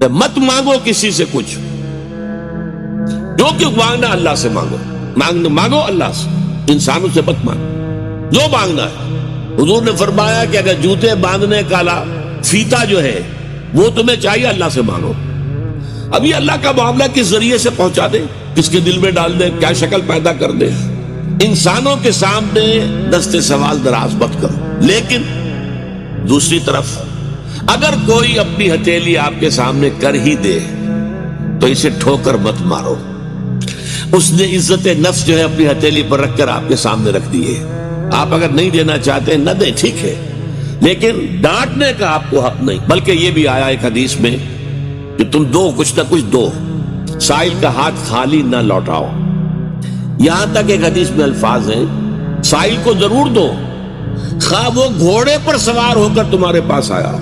मत मांगो किसी से कुछ, जो कि मांगना अल्लाह से मांगो, मांगो अल्लाह से, इंसानों से मत मांगो जो मांगना है। हुजूर ने फरमाया कि अगर जूते बांधने काला फीता जो है वो तुम्हें चाहिए, अल्लाह से मांगो। अभी अल्लाह का मामला किस जरिए से पहुंचा दे, किसके दिल में डाल दे, क्या शक्ल पैदा कर दे, इंसानों के सामने दस्ते सवाल दराज मत करो। लेकिन दूसरी तरफ अगर कोई अपनी हथेली आपके सामने कर ही दे तो इसे ठोकर मत मारो। उसने इज्जत नफ्स जो है अपनी हथेली पर रखकर आपके सामने रख दी है। आप अगर नहीं देना चाहते न दें, ठीक है, लेकिन डांटने का आपको हक नहीं। बल्कि ये भी आया एक हदीस में कि तुम दो, कुछ ना कुछ दो, साइल का हाथ खाली ना लौटाओ। यहां तक एक हदीस में अल्फाज हैं, साइल को जरूर दो, खा वो घोड़े पर सवार होकर तुम्हारे पास आया।